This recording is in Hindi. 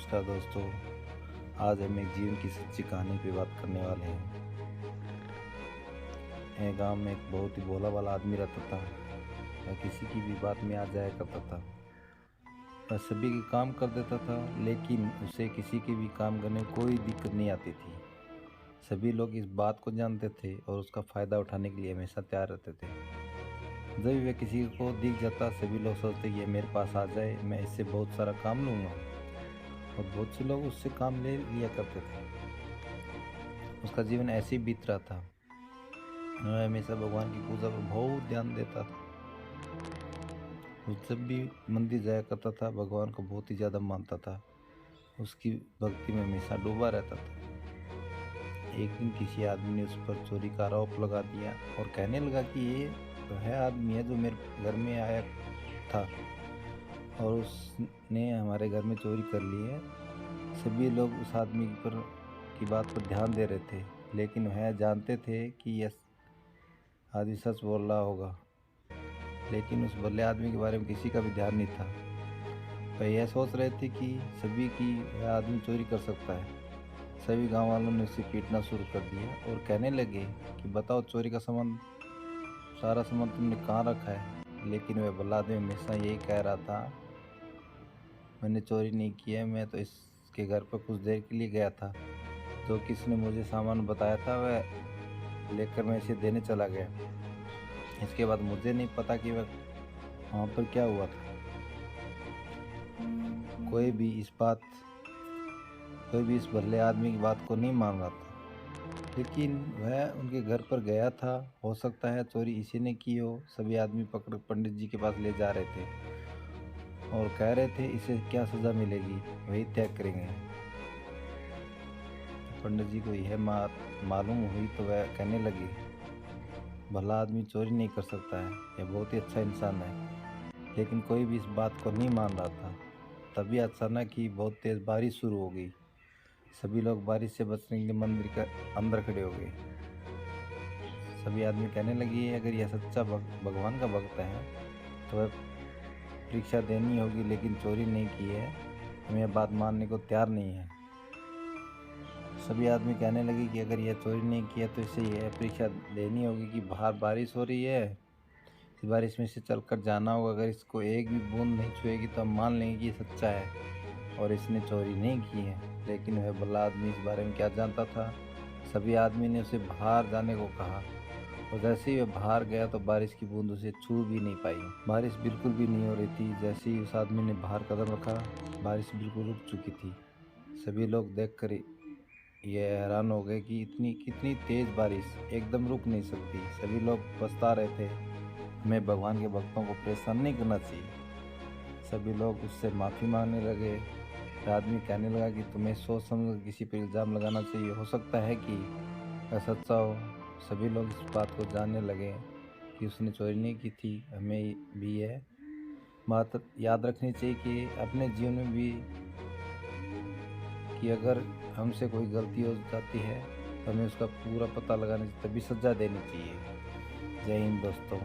नमस्कार दोस्तों। आज हम एक जीवन की सच्ची कहानी पे बात करने वाले हैं। एक गांव में एक बहुत ही भोला वाला आदमी रहता था। वह किसी की भी बात में आ जाया करता था। वह सभी के काम कर देता था, लेकिन उसे किसी के भी काम करने में कोई दिक्कत नहीं आती थी। सभी लोग इस बात को जानते थे और उसका फ़ायदा उठाने के लिए हमेशा तैयार रहते थे। जब भी वह किसी को दिख जाता, सभी लोग सोचते ये मेरे पास आ जाए, मैं इससे बहुत सारा काम लूँगा। और बहुत से लोग उससे काम ले लिया करते थे। उसका जीवन ऐसे ही बीत रहा था। वह हमेशा भगवान की पूजा पर बहुत ध्यान देता था। वो जब भी मंदिर जाया करता था, भगवान को बहुत ही ज़्यादा मानता था। उसकी भक्ति में हमेशा डूबा रहता था। एक दिन किसी आदमी ने उस पर चोरी का आरोप लगा दिया और कहने लगा कि ये वह आदमी है जो मेरे घर में आया था और उसने हमारे घर में चोरी कर ली है। सभी लोग उस आदमी की बात पर ध्यान दे रहे थे, लेकिन वह जानते थे कि यह आदमी सच बोल रहा होगा। लेकिन उस भले आदमी के बारे में किसी का भी ध्यान नहीं था। वह यह सोच रहे थे कि सभी की वह आदमी चोरी कर सकता है। सभी गांव वालों ने उसे पीटना शुरू कर दिया और कहने लगे कि बताओ, चोरी का सामान, सारा सामान तुमने कहाँ रखा है। लेकिन वह भला आदमी हमेशा यही कह रहा था, मैंने चोरी नहीं की है, मैं तो इसके घर पर कुछ देर के लिए गया था। जो किसने मुझे सामान बताया था वह लेकर मैं इसे देने चला गया। इसके बाद मुझे नहीं पता कि वह वहाँ पर क्या हुआ था। कोई भी इस भले आदमी की बात को नहीं मान रहा था। लेकिन वह उनके घर पर गया था। हो सकता है चोरी इसी ने की हो। सभी आदमी पकड़ पंडित जी के पास ले जा रहे थे और कह रहे थे इसे क्या सज़ा मिलेगी वही तय करेंगे। पंडित जी को यह मालूम हुई तो वह कहने लगे, भला आदमी चोरी नहीं कर सकता है, यह बहुत ही अच्छा इंसान है। लेकिन कोई भी इस बात को नहीं मान रहा था। तभी अचानक ही बहुत तेज़ बारिश शुरू हो गई। सभी लोग बारिश से बचने के लिए मंदिर के अंदर खड़े हो गए। सभी आदमी कहने लगे, अगर यह सच्चा भगवान का भक्त है तो वह परीक्षा देनी होगी, लेकिन चोरी नहीं की है। हम यह बात मानने को तैयार नहीं है। सभी आदमी कहने लगे कि अगर यह चोरी नहीं किया तो इसे यह परीक्षा देनी होगी कि बाहर बारिश हो रही है, इस बारिश में से चलकर जाना होगा। अगर इसको एक भी बूंद नहीं छुएगी तो हम मान लेंगे कि ये सच्चा है और इसने चोरी नहीं की है। लेकिन वह भला आदमी इस बारे में क्या जानता था। सभी आदमी ने उसे बाहर जाने को कहा और जैसे ही वह बाहर गया तो बारिश की बूंद उसे छू भी नहीं पाई। बारिश बिल्कुल भी नहीं हो रही थी। जैसे ही उस आदमी ने बाहर कदम रखा, बारिश बिल्कुल रुक चुकी थी। सभी लोग देखकर ये हैरान हो गए कि कितनी तेज़ बारिश एकदम रुक नहीं सकती। सभी लोग पछता रहे थे, हमें भगवान के भक्तों को परेशान नहीं करना चाहिए। सभी लोग उससे माफ़ी मांगने लगे। आदमी कहने लगा कि तुम्हें सोच समझ कर किसी पर इल्ज़ाम लगाना चाहिए, हो सकता है कि वह सच्चा हो। सभी लोग इस बात को जानने लगे कि उसने चोरी नहीं की थी। हमें भी यह बात याद रखनी चाहिए कि अपने जीवन में भी कि अगर हमसे कोई गलती हो जाती है तो हमें उसका पूरा पता लगाना चाहिए, तभी सज़ा देनी चाहिए। जय हिंद दोस्तों।